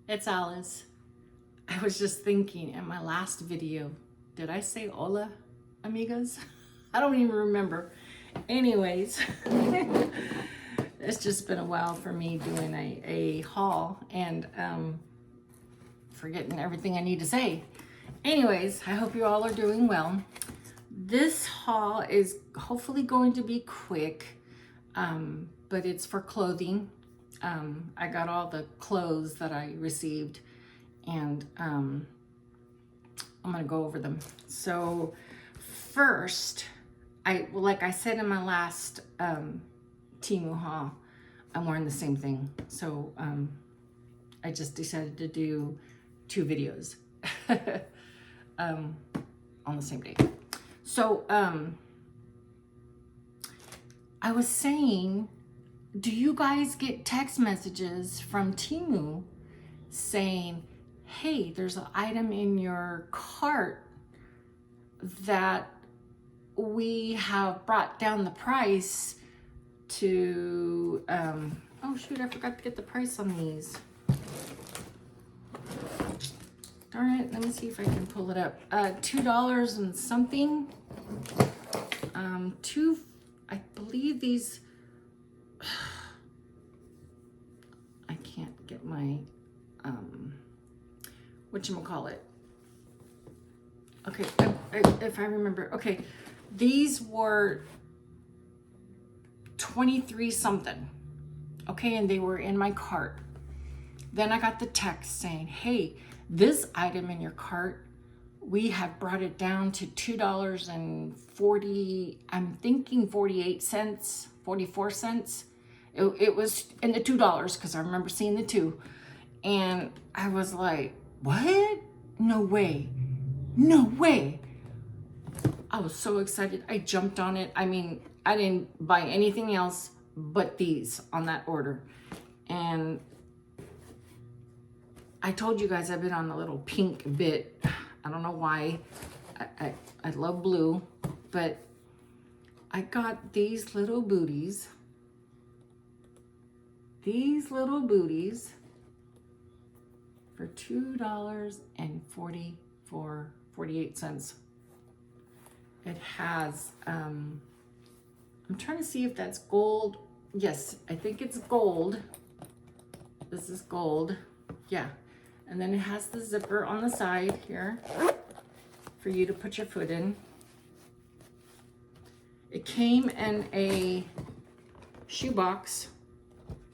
It's Alice. I was just thinking in my last video, did I say hola, amigas? I don't even remember. Anyways, it's just been a while for me doing a haul and forgetting everything I need to say. Anyways, I hope you all are doing well. This haul is hopefully going to be quick, but it's for clothing. I got all the clothes that I received, and I'm gonna go over them. So first, like I said in my last Temu haul, I'm wearing the same thing. So I just decided to do 2 videos on the same day. So I was saying, do you guys get text messages from Temu saying, hey, there's an item in your cart that we have brought down the price to, oh shoot, I forgot to get the price on these. Darn it, let me see if I can pull it up. $2 and something. I believe these, I can't get my, whatchamacallit. Okay, if I remember, okay, these were 23 something, okay, and they were in my cart. Then I got the text saying, hey, this item in your cart, we have brought it down to $2.40, I'm thinking 48 cents, 44 cents. It was in the $2 because I remember seeing the 2. And I was like, what? No way. No way. I was so excited. I jumped on it. I mean, I didn't buy anything else but these on that order. And I told you guys I've been on a little pink bit. I don't know why. I love blue, but I got these little booties. These little booties for $2.48. It has, I'm trying to see if that's gold. Yes, I think it's gold. This is gold. Yeah. And then it has the zipper on the side here for you to put your foot in. It came in a shoebox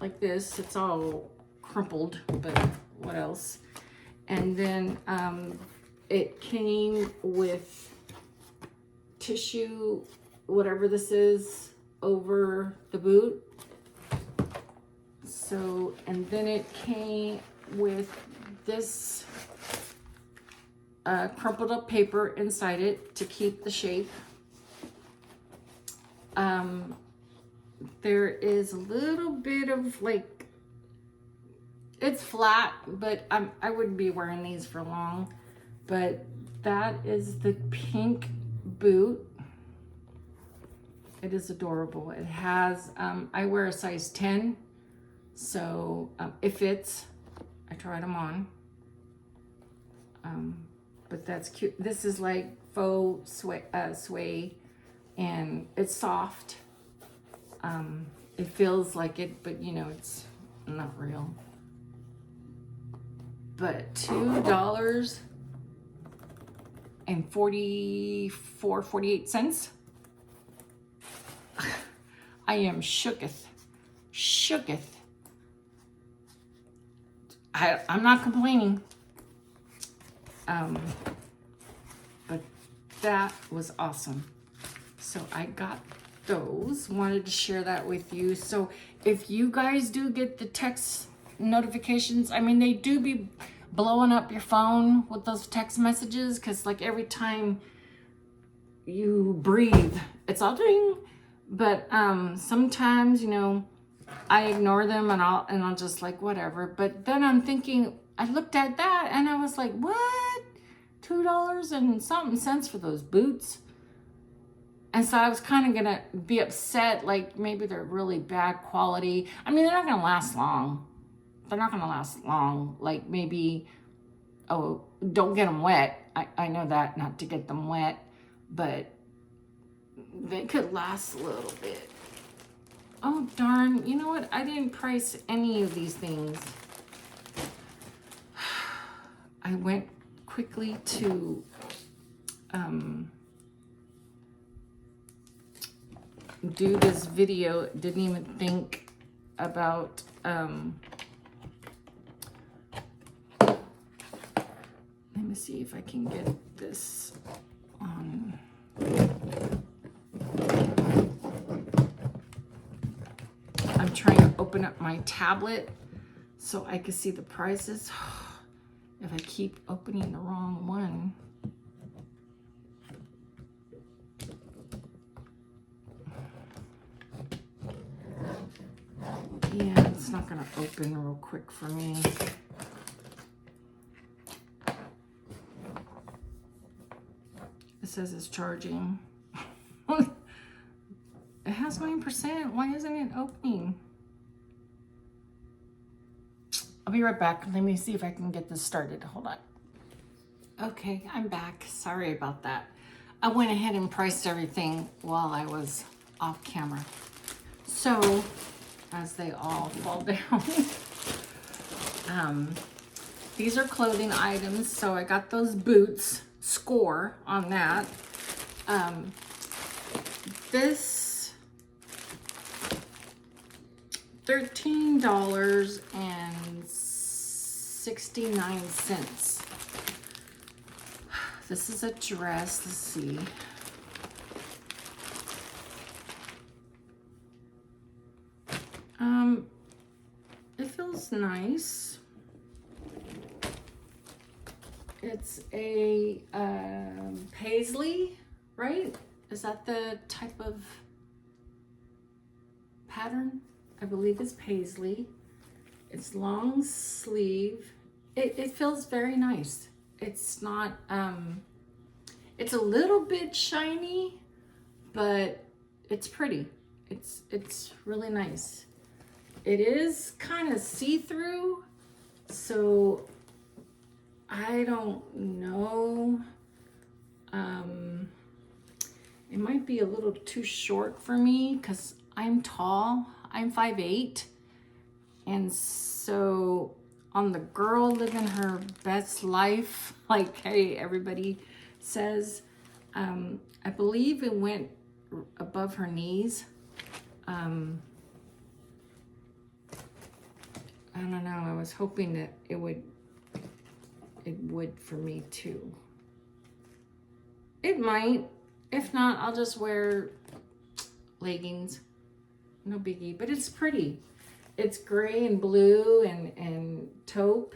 like this. It's all crumpled, but what else? And then it came with tissue, whatever this is, over the boot. So, and then it came with this crumpled up paper inside it to keep the shape. There is a little bit of like, it's flat, but I wouldn't be wearing these for long. But that is the pink boot. It is adorable. It has, I wear a size 10, so it fits. I tried them on. But that's cute. This is like faux suede, and it's soft. It feels like it, but you know, it's not real. But $2.48. I am shooketh. I'm not complaining. But that was awesome. So I got those, wanted to share that with you. So if you guys do get the text notifications, I mean, they do be blowing up your phone with those text messages, because like every time you breathe, it's all ding. But sometimes, you know, I ignore them and I'll just like whatever. But then I'm thinking, I looked at that and I was like, what? $2 and something for those boots? And so I was kind of gonna be upset, like maybe they're really bad quality. I mean, they're not gonna last long, they're not gonna last long. Like maybe, oh, don't get them wet. I know that, not to get them wet, but they could last a little bit. Oh, darn. You know what? I didn't price any of these things. I went quickly to do this video. Didn't even think about let me see if I can get this on. I'm trying to open up my tablet so I can see the prices. If I keep opening the wrong one. Yeah, it's not gonna open real quick for me. It says it's charging. It has 9%. Why isn't it opening? I'll be right back. Let me see if I can get this started. Hold on. Okay, I'm back. Sorry about that. I went ahead and priced everything while I was off camera. So, as they all fall down, these are clothing items. So I got those boots, score on that. This $13.69. This is a dress. Let's see. It feels nice. It's a paisley, right? Is that the type of pattern? I believe it's paisley. It's long sleeve. It feels very nice. It's not, it's a little bit shiny, but it's pretty. It's really nice. It is kind of see-through, so I don't know. It might be a little too short for me because I'm tall. I'm 5'8", and so on the girl living her best life, like hey, everybody says, I believe it went above her knees. I don't know. I was hoping that it would for me too. It might. If not, I'll just wear leggings. No biggie. But it's pretty. It's gray and blue and taupe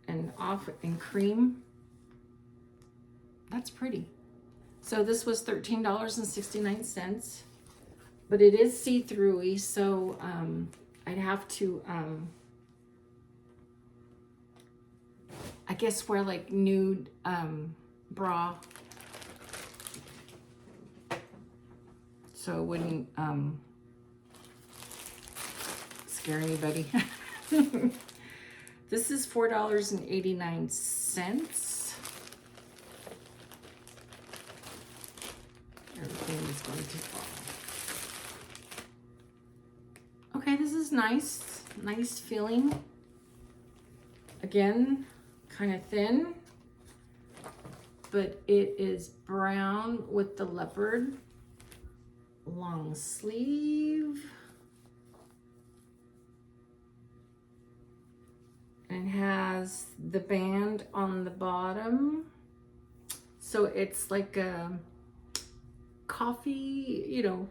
and off and cream. That's pretty. So this was $13.69. But it is see-through-y, so I'd have to I guess wear like nude bra, so it wouldn't scare anybody. This is $4.89. Everything is going to fall. Okay, this is nice. Nice feeling. Again, kind of thin, but it is brown with the leopard. Long sleeve. And has the band on the bottom. So it's like a coffee, you know,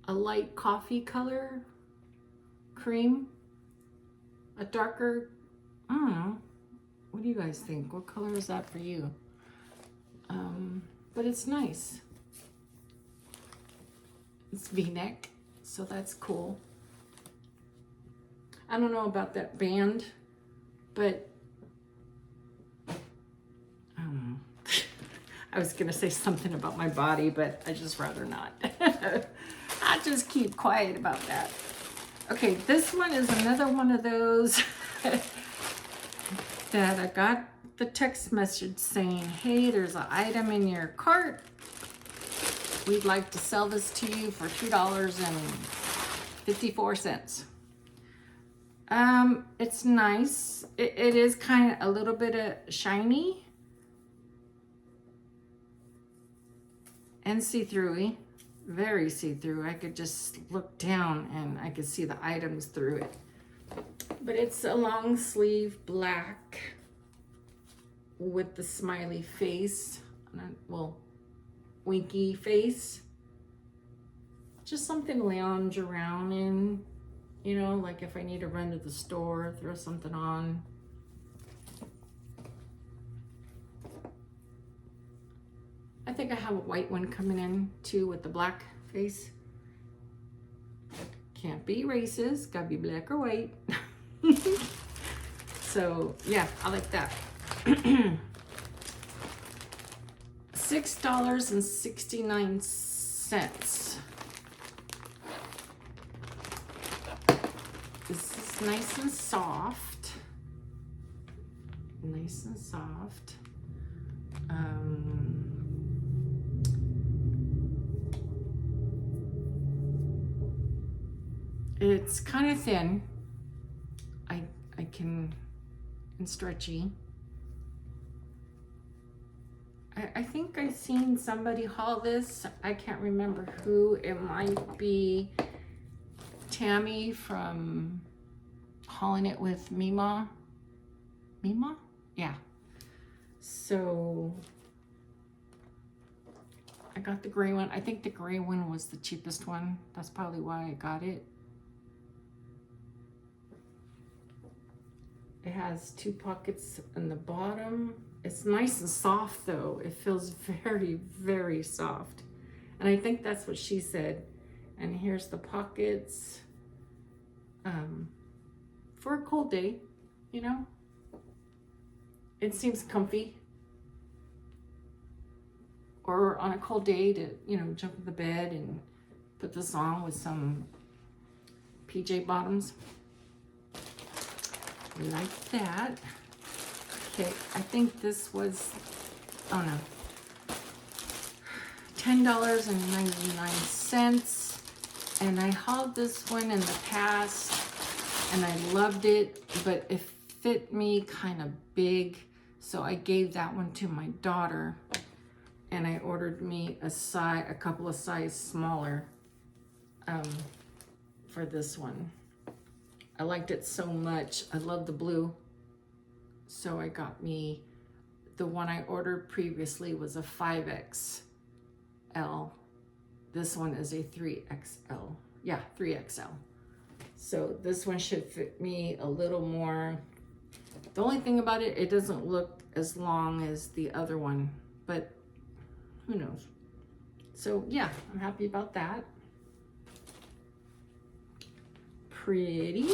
a light coffee color. Cream. A darker, I don't know. What do you guys think? What color is that for you? But it's nice. It's V-neck, so that's cool. I don't know about that band, but I don't know. I was gonna say something about my body, but I just rather not. I'll just keep quiet about that. Okay, this one is another one of those that I got the text message saying, hey, there's an item in your cart. We'd like to sell this to you for $2.54. It's nice. It is kind of a little bit of shiny and see-through-y. Very see-through. I could just look down and I could see the items through it. But it's a long sleeve black with the smiley face, well, winky face. Just something to lounge around in, you know, like if I need to run to the store, throw something on. I think I have a white one coming in too with the black face. Can't be racist, gotta be black or white. So yeah, I like that. $6.69. This is nice and soft. Nice and soft. It's kind of thin. And stretchy. I think I've seen somebody haul this. I can't remember who. It might be Tammy from hauling it with Mima. Mima? Yeah. So I got the gray one. I think the gray one was the cheapest one. That's probably why I got it. It has 2 pockets in the bottom. It's nice and soft though. It feels very, very soft. And I think that's what she said. And here's the pockets. For a cold day, you know. It seems comfy. Or on a cold day to, you know, jump in the bed and put this on with some PJ bottoms. Like that. Okay, I think this was, oh no, $10.99. And I hauled this one in the past and I loved it, but it fit me kind of big. So I gave that one to my daughter and I ordered me a couple of size smaller for this one. I liked it so much. I love the blue. So I got me, the one I ordered previously was a 5XL. This one is a 3XL. Yeah, 3XL. So this one should fit me a little more. The only thing about it, it doesn't look as long as the other one, but who knows? So yeah, I'm happy about that. Pretty.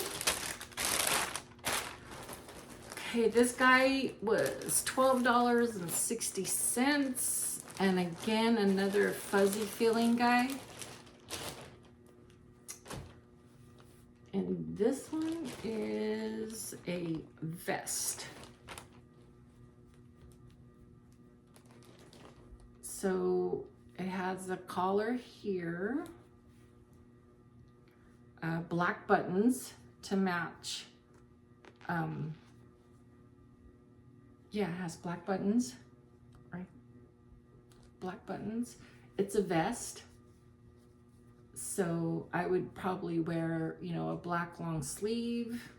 Okay, this guy was $12.60. And again, another fuzzy feeling guy. And this one is a vest. So it has a collar here. Black buttons to match. Yeah, it has black buttons, right? Black buttons. It's a vest. So I would probably wear, you know, a black long sleeve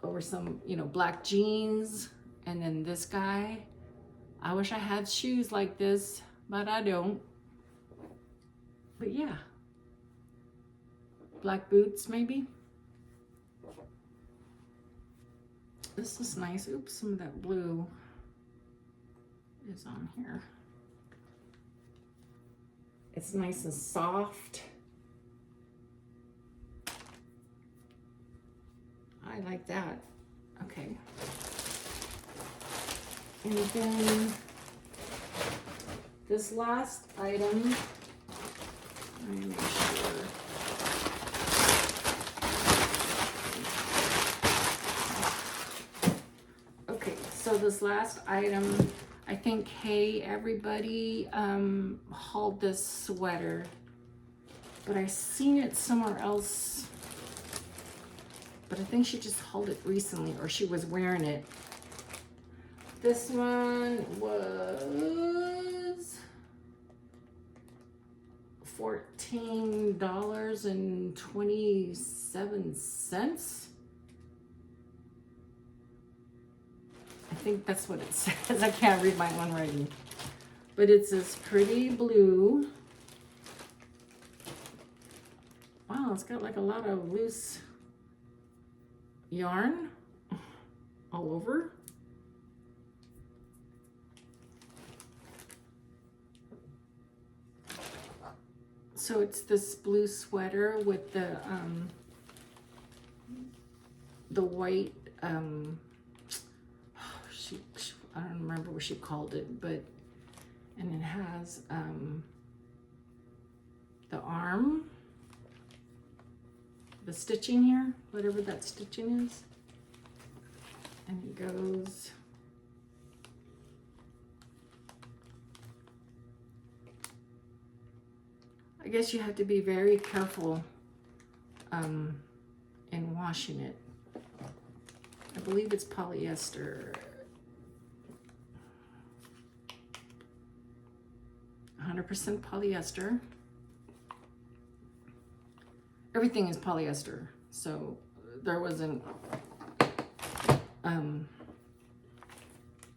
over some, you know, black jeans. And then this guy, I wish I had shoes like this, but I don't. But yeah. Black boots, maybe. This is nice. Oops, some of that blue is on here. It's nice and soft. I like that. Okay. And then this last item, let me make sure. So this last item, I think, hey, everybody hauled this sweater, but I seen it somewhere else. But I think she just hauled it recently, or she was wearing it. This one was $14.27. I think that's what it says. I can't read my own writing. But it's this pretty blue. Wow, it's got like a lot of loose yarn all over. So it's this blue sweater with the white, I don't remember what she called it, but, and it has the arm, the stitching here, whatever that stitching is, and it goes I guess you have to be very careful in washing it. I believe it's polyester. 100% polyester. Everything is polyester, so there wasn't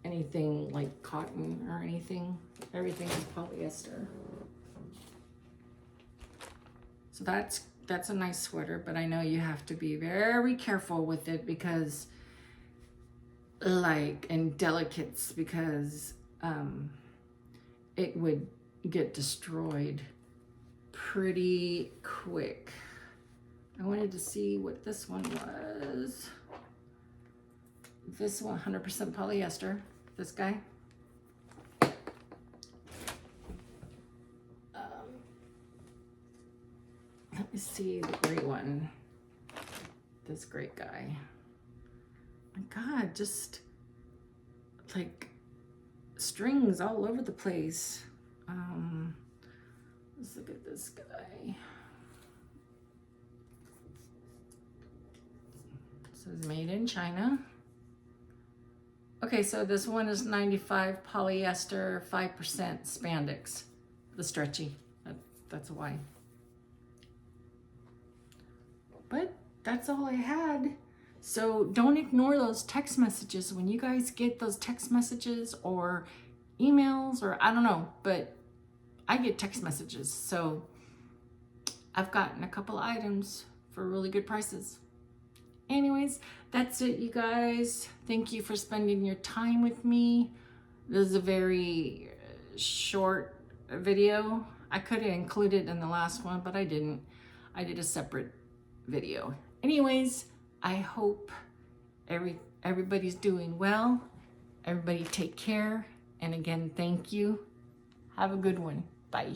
anything like cotton or anything. Everything is polyester. So that's a nice sweater, but I know you have to be very careful with it because, like, and delicates, because it would get destroyed pretty quick. I wanted to see what this one was. This one, 100% polyester, this guy. Let me see the gray one. This great guy. My God, just like strings all over the place. Let's look at this guy. This is made in China. Okay, so this one is 95 polyester, 5% spandex. The stretchy. That's why. But that's all I had. So don't ignore those text messages. When you guys get those text messages or emails, or I don't know, but I get text messages. So I've gotten a couple items for really good prices. Anyways, that's it, you guys. Thank you for spending your time with me. This is a very short video. I could have included in the last one, but I didn't. I did a separate video. Anyways, I hope everybody's doing well. Everybody take care. And again, thank you. Have a good one. Bye.